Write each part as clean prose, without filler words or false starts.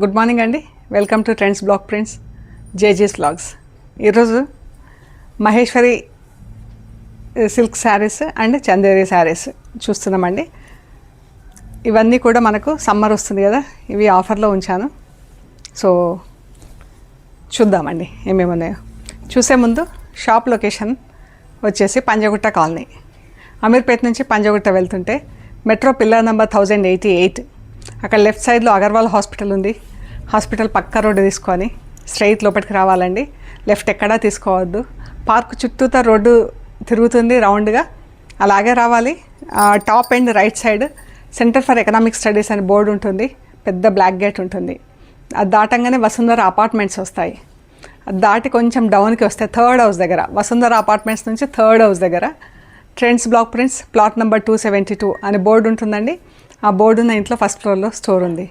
Good morning అండి. Welcome to Trends Block Prints జేజీస్ vlogs. ఈరోజు మహేశ్వరి సిల్క్ శారీస్ అండ్ చందేరి శారీస్ చూస్తున్నామండి. ఇవన్నీ కూడా మనకు సమ్మర్ వస్తుంది కదా, ఇవి ఆఫర్లో ఉంచాను. సో చూద్దామండి ఏమేమి ఉన్నాయో. చూసే ముందు షాప్ లొకేషన్ వచ్చేసి పంజగుట్ట కాలనీ. అమీర్పేట నుంచి పంజగుట్ట వెళ్తుంటే మెట్రో పిల్లర్ నెంబర్ 1088, అక్కడ లెఫ్ట్ సైడ్లో అగర్వాల్ హాస్పిటల్ ఉంది. హాస్పిటల్ పక్క రోడ్డు తీసుకొని స్ట్రైట్ లోపలికి రావాలండి. లెఫ్ట్ ఎక్కడా తీసుకోవద్దు. పార్క్ చుట్టూతా రోడ్డు తిరుగుతుంది రౌండ్గా, అలాగే రావాలి. Top end right side centre for economic studies అని బోర్డు ఉంటుంది, పెద్ద బ్లాక్ గేట్ ఉంటుంది. అది దాటంగానే వసుంధర అపార్ట్మెంట్స్ వస్తాయి. అది దాటి కొంచెం డౌన్కి వస్తే థర్డ్ హౌస్ దగ్గర, వసుంధర అపార్ట్మెంట్స్ నుంచి థర్డ్ హౌస్ దగ్గర trends Block prints plot number 272 అని బోర్డు ఉంటుందండి. ఆ బోర్డు ఉన్న ఇంట్లో ఫస్ట్ ఫ్లోర్లో స్టోర్ ఉంది.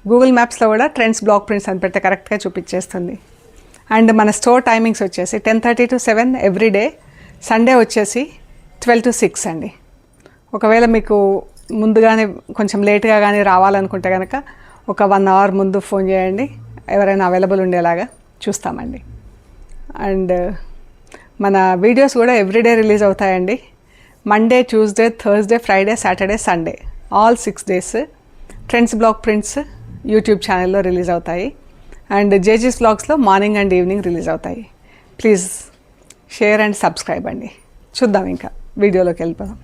గూగుల్ మ్యాప్స్లో కూడా ట్రెండ్స్ బ్లాక్ ప్రింట్స్ అని పెడితే కరెక్ట్గా చూపించేస్తుంది. అండ్ మన స్టోర్ టైమింగ్స్ వచ్చేసి 10:30 to 7 ఎవ్రీడే. సండే వచ్చేసి 12 to 6 అండి. ఒకవేళ మీకు ముందుగానే కొంచెం లేట్గా కానీ రావాలనుకుంటే కనుక ఒక 1 hour ముందు ఫోన్ చేయండి, ఎవరైనా అవైలబుల్ ఉండేలాగా చూస్తామండి. అండ్ మన వీడియోస్ కూడా ఎవ్రీడే రిలీజ్ అవుతాయండి. Monday, Tuesday, Thursday, Friday, Saturday, Sunday, all 6 days Trends Block Prints YouTube ఛానల్లో రిలీజ్ అవుతాయి. అండ్ జేజీస్ వ్లాగ్స్లో మార్నింగ్ అండ్ ఈవినింగ్ రిలీజ్ అవుతాయి. ప్లీజ్ షేర్ అండ్ సబ్స్క్రైబ్ అండి. చూద్దాం ఇంకా వీడియోలోకి వెళ్ళిపోదాం.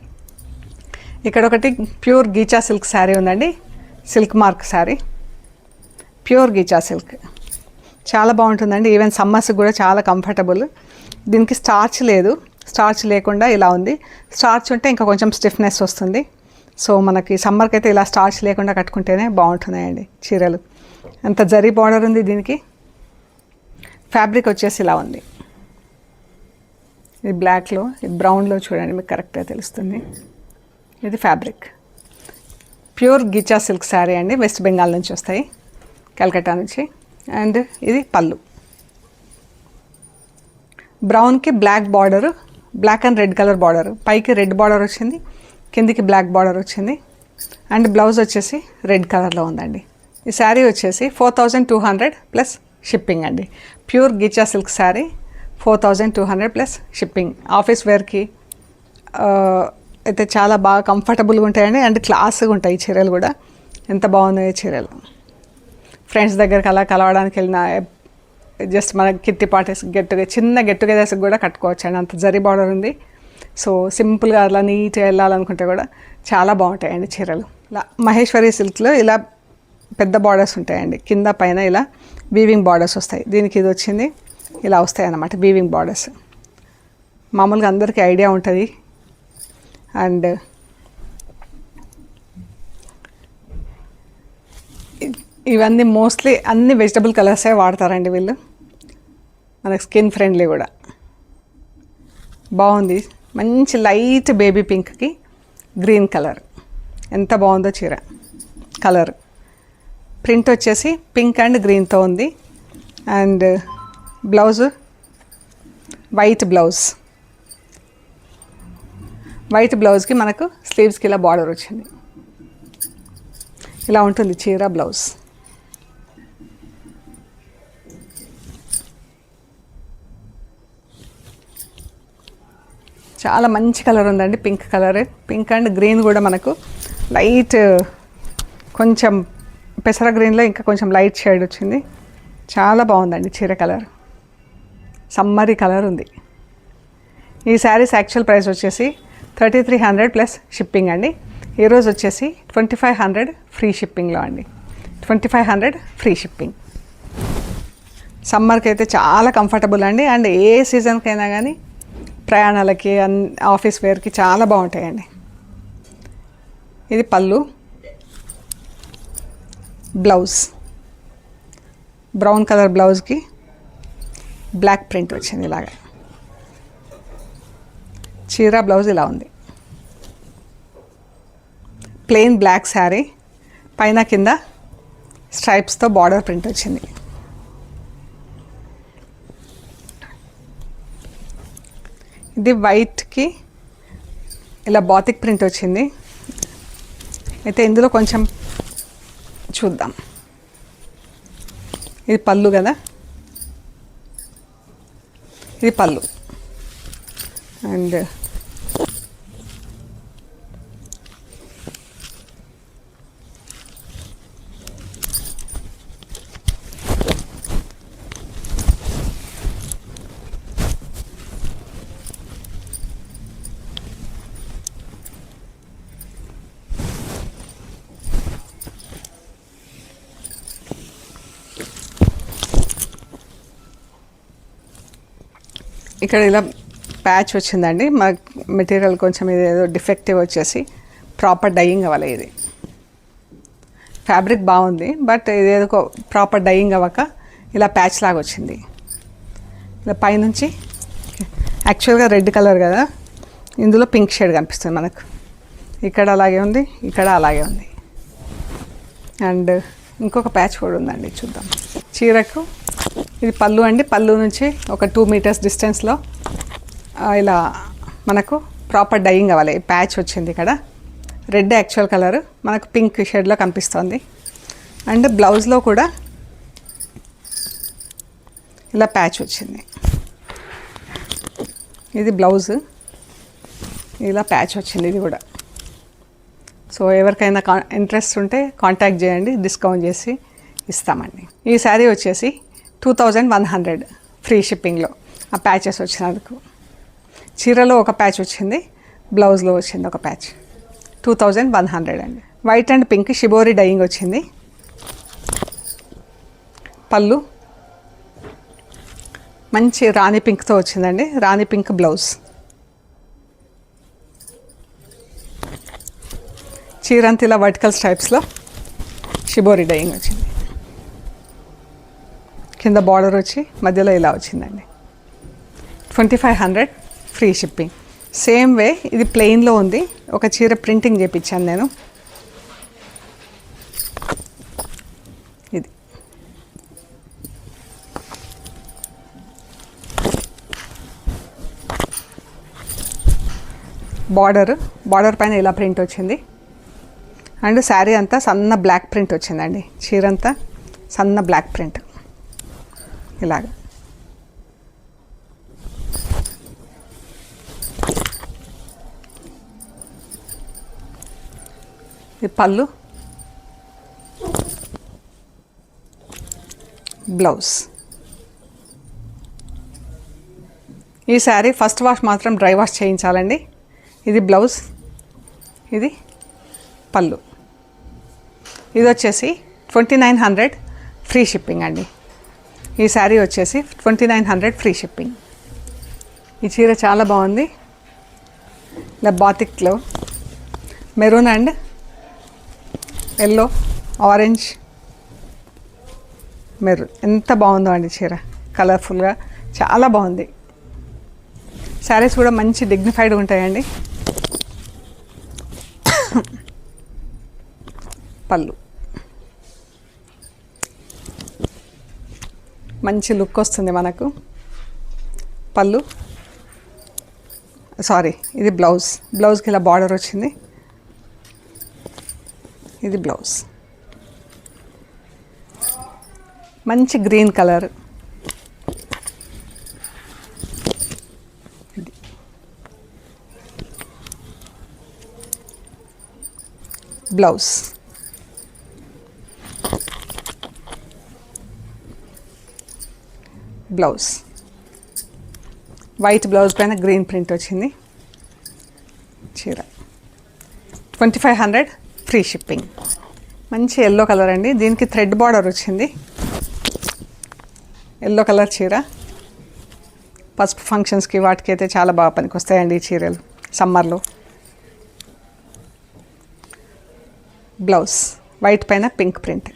ఇక్కడ ఒకటి ప్యూర్ గీచా సిల్క్ శారీ ఉందండి, silk mark sari, pure ghicha silk. చాలా బాగుంటుందండి. ఈవెన్ సమ్మర్స్కి కూడా చాలా కంఫర్టబుల్. దీనికి స్టార్చ్ లేదు, స్టార్చ్ లేకుండా ఇలా ఉంది. స్టార్చ్ ఉంటే ఇంకా కొంచెం స్టిఫ్నెస్ వస్తుంది. సో మనకి సమ్మర్కి అయితే ఇలా స్టార్చ్ లేకుండా కట్టుకుంటేనే బాగుంటున్నాయండి చీరలు. అంత జరీ బార్డర్ ఉంది దీనికి. ఫ్యాబ్రిక్ వచ్చేసి ఇలా ఉంది. ఇది బ్లాక్లో, ఇది బ్రౌన్లో చూడండి, మీకు కరెక్ట్గా తెలుస్తుంది. ఇది fabric pure ghicha silk sari అండి. వెస్ట్ బెంగాల్ నుంచి వస్తాయి, కలకత్తా నుంచి. అండ్ ఇది పళ్ళు. బ్రౌన్కి black border, black and red colour border. పైకి రెడ్ బార్డర్ వచ్చింది, కిందికి బ్లాక్ బార్డర్ వచ్చింది. అండ్ బ్లౌజ్ వచ్చేసి రెడ్ కలర్లో ఉందండి. ఈ శారీ వచ్చేసి 4200 ప్లస్ షిప్పింగ్ అండి. Pure ghicha silk sari 4200 plus shipping. Office వేర్కి అయితే చాలా బాగా కంఫర్టబుల్గా ఉంటాయండి. అండ్ క్లాస్గా ఉంటాయి చీరలు కూడా. ఎంత బాగున్నాయి చీరలు. ఫ్రెండ్స్ దగ్గరికి అలా కలవడానికి వెళ్ళిన, జస్ట్ మన కిట్టి పార్టీస్ చిన్న గెట్ టుగెదర్స్కి కూడా కట్టుకోవచ్చు అండి. అంత జరీ బార్డర్ ఉంది. సో సింపుల్గా అలా నీట్గా వెళ్ళాలనుకుంటే కూడా చాలా బాగుంటాయండి చీరలు. ఇలా మహేశ్వరి సిల్క్లో ఇలా పెద్ద బార్డర్స్ ఉంటాయండి. కింద పైన ఇలా వీవింగ్ బార్డర్స్ వస్తాయి. దీనికి ఇది వచ్చింది, ఇలా వస్తాయి అన్నమాట వీవింగ్ బార్డర్స్. మామూలుగా అందరికీ ఐడియా ఉంటుంది. అండ్ ఇవన్నీ మోస్ట్లీ అన్ని వెజిటబుల్ కలర్సే వాడతారండి వీళ్ళు. మనకు స్కిన్ ఫ్రెండ్లీ కూడా. బాగుంది, మంచి లైట్ బేబీ పింక్కి గ్రీన్ కలర్. ఎంత బాగుందో చీర. కలర్ ప్రింట్ వచ్చేసి పింక్ అండ్ గ్రీన్తో ఉంది. And blouse white blouse. White బ్లౌజ్కి మనకు స్లీవ్స్కి ఇలా బార్డర్ వచ్చింది. ఇలా ఉంటుంది చీర బ్లౌజ్. చాలా మంచి కలర్ ఉందండి, pink colour. Pink and green కూడా మనకు లైట్, కొంచెం పెసర గ్రీన్లో ఇంకా కొంచెం లైట్ షేడ్ వచ్చింది. చాలా బాగుందండి చీర కలర్. సమ్మరీ కలర్ ఉంది. ఈ శారీస్ యాక్చువల్ ప్రైస్ వచ్చేసి 3300 ప్లస్ షిప్పింగ్ అండి. ఈరోజు వచ్చేసి 2500 ఫ్రీ షిప్పింగ్లో అండి. 2500 ఫ్రీ షిప్పింగ్. సమ్మర్కి అయితే చాలా కంఫర్టబుల్ అండి. అండ్ ఏ సీజన్కైనా కానీ ప్రయాణాలకి, ఆఫీస్ వేర్కి చాలా బాగుంటాయండి. ఇది పళ్ళు. బ్లౌజ్ బ్రౌన్ కలర్ బ్లౌజ్కి బ్లాక్ ప్రింట్ వచ్చింది ఇలాగా. చీర బ్లౌజ్ ఇలా ఉంది. ప్లెయిన్ బ్లాక్ శారీ, పైన కింద స్ట్రైప్స్తో బార్డర్ ప్రింట్ వచ్చింది. ఇది వైట్కి ఇలా బాతిక్ ప్రింట్ వచ్చింది. అయితే ఇందులో కొంచెం చూద్దాం. ఇది పళ్ళు కదా, ఇది పళ్ళు. అండ్ ఇక్కడ ఇలా ప్యాచ్ వచ్చిందండి. మా మెటీరియల్ కొంచెం ఇది ఏదో డిఫెక్టివ్ వచ్చేసి ప్రాపర్ డైయింగ్ అవ్వాలి. ఇది ఫ్యాబ్రిక్ బాగుంది, బట్ ఇదేదో ప్రాపర్ డైయింగ్ అవ్వక ఇలా ప్యాచ్ లాగా వచ్చింది. ఇలా పైనుంచి యాక్చువల్గా రెడ్ కలర్ కదా, ఇందులో పింక్ షేడ్ కనిపిస్తుంది మనకు. ఇక్కడ అలాగే ఉంది, ఇక్కడ అలాగే ఉంది. అండ్ ఇంకొక ప్యాచ్ కూడా ఉందండి, చూద్దాం. చీరకు ఇది పళ్ళు అండి. పళ్ళు నుంచి ఒక 2 మీటర్స్ డిస్టెన్స్లో ఇలా మనకు ప్రాపర్ డైయింగ్ అవ్వాలి. ప్యాచ్ వచ్చింది ఇక్కడ. రెడ్ యాక్చువల్ కలర్ మనకు పింక్ షేడ్లో కనిపిస్తుంది. అండ్ బ్లౌజ్లో కూడా ఇలా ప్యాచ్ వచ్చింది. ఇది బ్లౌజ్, ఇలా ప్యాచ్ వచ్చింది ఇది కూడా. సో ఎవరికైనా ఇంట్రెస్ట్ ఉంటే కాంటాక్ట్ చేయండి, డిస్కౌంట్ చేసి ఇస్తామండి. ఈ శారీ వచ్చేసి 2100 ఫ్రీ షిప్పింగ్లో ఆ ప్యాచెస్ వచ్చినందుకు. చీరలో ఒక ప్యాచ్ వచ్చింది, బ్లౌజ్లో వచ్చింది ఒక ప్యాచ్. 2100 అండి. White and pink shibori dyeing వచ్చింది. పళ్ళు మంచి రాణి పింక్తో వచ్చిందండి. రాణి పింక్ బ్లౌజ్. చీరంతా ఇలా వర్టికల్ స్ట్రైప్స్లో షిబోరి డైయింగ్ వచ్చింది. కింద బార్డర్ వచ్చి మధ్యలో ఇలా వచ్చిందండి. 2500 ఫ్రీ షిప్పింగ్. సేమ్ వే ఇది ప్లెయిన్లో ఉంది. ఒక చీర ప్రింటింగ్ చేయించాను నేను. ఇది బార్డర్ పైన ఇలా ప్రింట్ వచ్చింది. అండ్ శారీ అంతా సన్న బ్లాక్ ప్రింట్ వచ్చిందండి. చీర అంతా సన్న బ్లాక్ ప్రింట్ ఇలాగ. ఇది పళ్ళు, బ్లౌజ్. ఈ శారీ ఫస్ట్ వాష్ మాత్రం డ్రై వాష్ చేయించాలండి. ఇది బ్లౌజ్, ఇది పళ్ళు. ఇది వచ్చేసి 2900 ఫ్రీ షిప్పింగ్ అండి. ఈ శారీ వచ్చేసి 2900 ఫ్రీ షిప్పింగ్. ఈ చీర చాలా బాగుంది. ఇలా బాతిక్లో maroon and yellow, orange, maroon. ఎంత బాగుందో అండి చీర, కలర్ఫుల్గా చాలా బాగుంది. శారీస్ కూడా మంచి డిగ్నిఫైడ్గా ఉంటాయండి. పళ్ళు మంచి లుక్ వస్తుంది మనకు. పళ్ళు ఇది బ్లౌజ్కి ఇలా బార్డర్ వచ్చింది. ఇది బ్లౌజ్. మంచి green colour. Blouse. White blouse పైన గ్రీన్ ప్రింట్ వచ్చింది. చీర 2500 ఫ్రీ షిప్పింగ్. మంచి ఎల్లో కలర్ అండి. దీనికి థ్రెడ్ బార్డర్ వచ్చింది. ఎల్లో కలర్ చీర పసుపు ఫంక్షన్స్కి వాటికి అయితే చాలా బాగా పనికి వస్తాయండి ఈ చీరలు సమ్మర్లో. బ్లౌజ్ వైట్ పైన పింక్ ప్రింట్.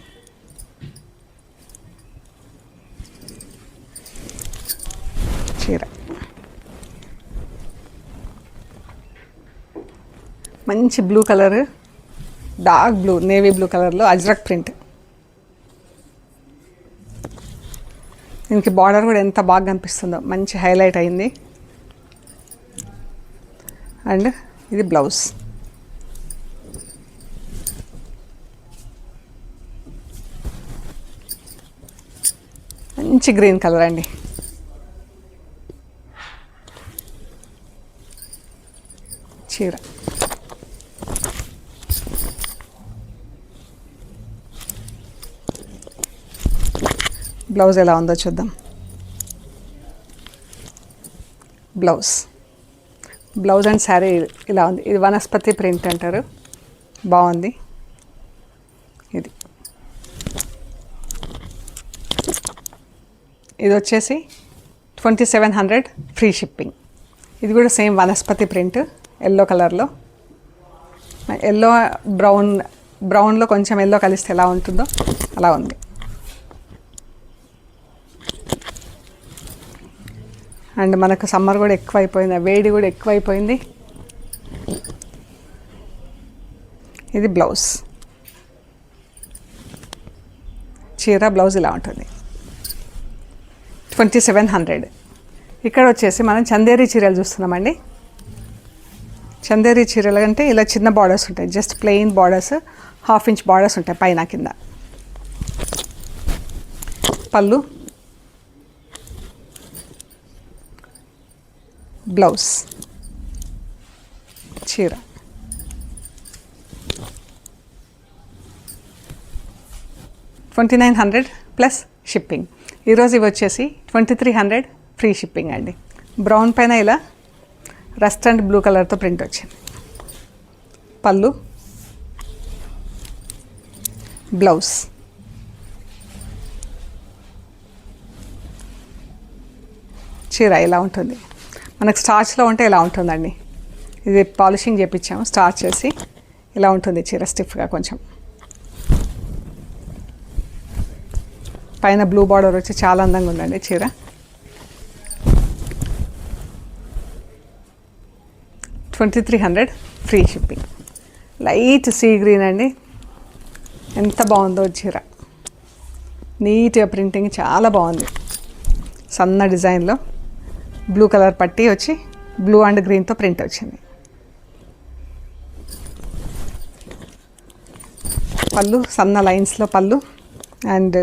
చీర మంచి blue colour, dark blue, navy blue కలర్లో అజ్రక్ ప్రింట్. దీనికి బార్డర్ కూడా ఎంత బాగా కనిపిస్తుందో, మంచి హైలైట్ అయింది. అండ్ ఇది బ్లౌజ్. మంచి గ్రీన్ కలర్ అండి. చీర బ్లౌజ్ ఎలా ఉందో చూద్దాం. బ్లౌజ్ అండ్ శారీ ఇలా ఉంది. ఇది వనస్పతి ప్రింట్ అంటారు, బాగుంది. ఇది వచ్చేసి 2700 ఫ్రీ షిప్పింగ్. ఇది కూడా సేమ్ వనస్పతి ప్రింట్, ఎల్లో కలర్లో. ఎల్లో బ్రౌన్లో కొంచెం ఎల్లో కలిస్తే ఎలా ఉంటుందో అలా ఉంది. అండ్ మనకు సమ్మర్ కూడా ఎక్కువైపోయింది, వేడి కూడా ఎక్కువైపోయింది. ఇది బ్లౌజ్, చీర బ్లౌజ్ ఇలా ఉంటుంది. 2700. ఇక్కడ వచ్చేసి మనం చందేరి చీరలు చూస్తున్నామండి. చందేరి చీరలు అంటే ఇలా చిన్న బార్డర్స్ ఉంటాయి, just plain borders, 1/2 inch borders ఉంటాయి పైన కింద. పళ్ళు, బ్లౌజ్, చీర. $2900 ప్లస్ షిప్పింగ్. ఈరోజు ఇవి వచ్చేసి 2300 ఫ్రీ షిప్పింగ్ అండి. బ్రౌన్ పైన ఇలా రస్ట్ అండ్ బ్లూ కలర్తో ప్రింట్ వచ్చింది. పళ్ళు, బ్లౌజ్, చీర ఇలా ఉంటుంది. మనకు స్టార్చ్లో ఉంటే ఇలా ఉంటుందండి. ఇది పాలిషింగ్ చేయించాము, స్టార్చ్ చేసి ఇలా ఉంటుంది చీర, స్టిఫ్గా కొంచెం. పైన బ్లూ బార్డర్ వచ్చి చాలా అందంగా ఉందండి చీర. $2300 free shipping. Light sea green అండి, ఎంత బాగుందో చీర. నీట్గా ప్రింటింగ్ చాలా బాగుంది. సన్న డిజైన్లో బ్లూ కలర్ పట్టీ వచ్చి బ్లూ అండ్ గ్రీన్తో ప్రింట్ వచ్చింది. పళ్ళు సన్న లైన్స్లో పళ్ళు అండ్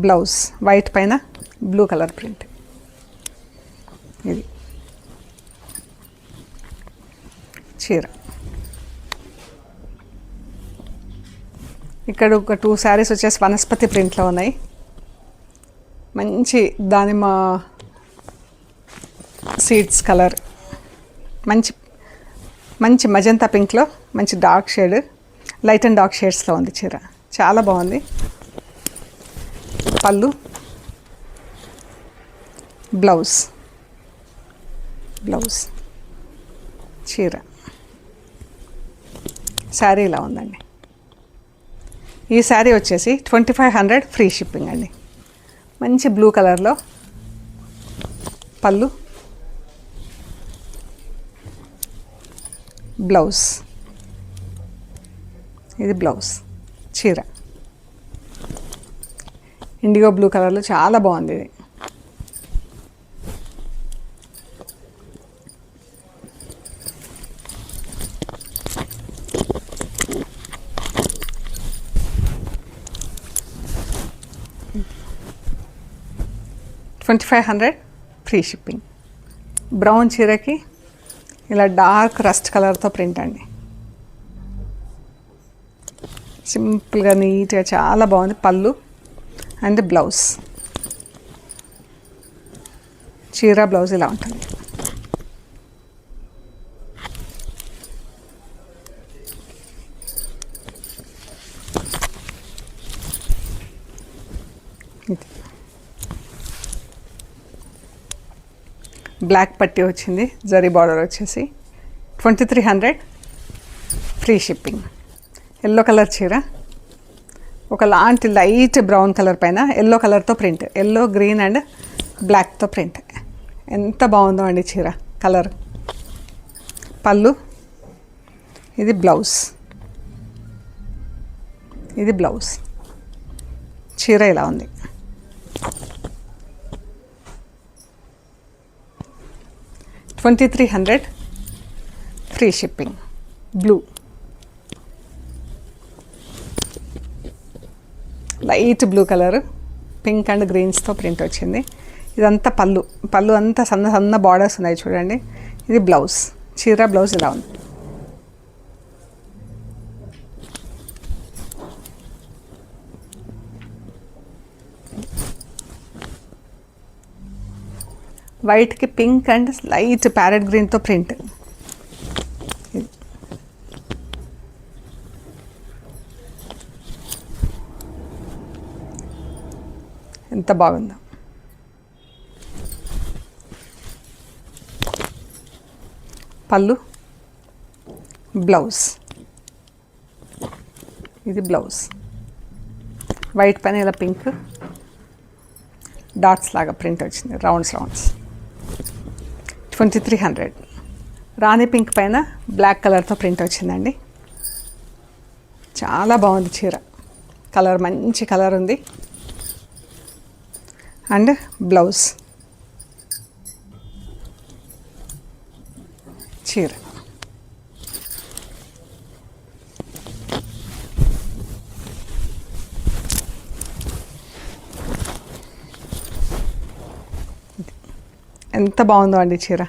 బ్లౌజ్ వైట్ పైన బ్లూ కలర్ ప్రింట్. ఇది చీర. ఇక్కడ ఒక 2 శారీస్ వచ్చేసి వనస్పతి ప్రింట్లో ఉన్నాయి. మంచి దానిమ్మ సీడ్స్ కలర్, మంచి మంచి మజంతా పింక్లో మంచి dark shade, light and dark షేడ్స్లో ఉంది చీర, చాలా బాగుంది. పళ్ళు, బ్లౌజ్, చీర, శారీ ఇలా ఉందండి. ఈ శారీ వచ్చేసి 2500 ఫ్రీ షిప్పింగ్ అండి. మంచి బ్లూ కలర్లో పళ్ళు, బ్లౌజ్, ఇది బ్లౌజ్, చీర ఇండిగో బ్లూ కలర్లో చాలా బాగుంది. ఇది $2500 ఫ్రీ షిప్పింగ్. బ్రౌన్ చీరకి ఇలా డార్క్ రస్ట్ కలర్తో ప్రింట్ అండి. సింపుల్గా నీట్గా చాలా బాగుంది. పళ్ళు అండ్ బ్లౌజ్, చీర బ్లౌజ్ ఇలా ఉంటుంది. బ్లాక్ పట్టీ వచ్చింది, జరీ బార్డర్ వచ్చేసి 2300 ఫ్రీ షిప్పింగ్. ఎల్లో కలర్ చీర, ఒక లాంటి లైట్ బ్రౌన్ కలర్ పైన ఎల్లో కలర్తో ప్రింట్, ఎల్లో గ్రీన్ అండ్ బ్లాక్తో ప్రింట్. ఎంత బాగుందో అండి చీర కలర్. పళ్ళు, ఇది బ్లౌజ్, చీర ఇలా ఉంది. $2300 free shipping. Blue, light blue colour, pink and గ్రీన్స్తో ప్రింట్ వచ్చింది. ఇదంతా పళ్ళు అంతా సన్న సన్న బార్డర్స్ ఉన్నాయి చూడండి. ఇది బ్లౌజ్, చీర బ్లౌజ్ ఇలా ఉంది. వైట్కి పింక్ అండ్ లైట్ ప్యారెట్ గ్రీన్తో ప్రింట్. ఎంత బాగుందో. పళ్ళు, బ్లౌజ్, ఇది బ్లౌజ్. వైట్ పైన ఇలా పింక్ డాట్స్ లాగా ప్రింట్ వచ్చింది, రౌండ్స్. 2300. రాణి పింక్ పైన బ్లాక్ కలర్తో ప్రింట్ వచ్చిందండి. చాలా బాగుంది చీర. కలర్ మంచి కలర్ ఉంది. అండ్ బ్లౌజ్, చీర. ఎంత బాగుందో అండి చీర.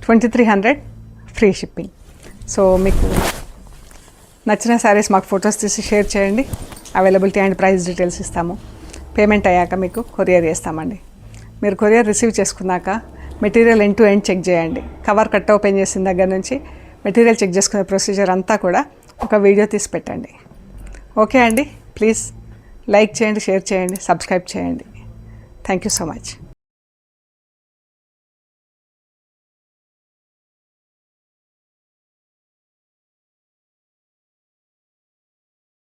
2300 ఫ్రీ షిప్పింగ్. సో మీకు నచ్చిన శారీస్ మాకు ఫొటోస్ తీసి షేర్ చేయండి. అవైలబిలిటీ అండ్ ప్రైస్ డీటెయిల్స్ ఇస్తాము. పేమెంట్ అయ్యాక మీకు కొరియర్ చేస్తామండి. మీరు కొరియర్ రిసీవ్ చేసుకున్నాక material end to end check చేయండి. కవర్ కట్ ఓపెన్ చేసిన దగ్గర నుంచి మెటీరియల్ చెక్ చేసుకునే ప్రొసీజర్ అంతా కూడా ఒక వీడియో తీసి పెట్టండి. ఓకే అండి, ప్లీజ్ లైక్ చేయండి, షేర్ చేయండి, సబ్స్క్రైబ్ చేయండి. Thank you so much.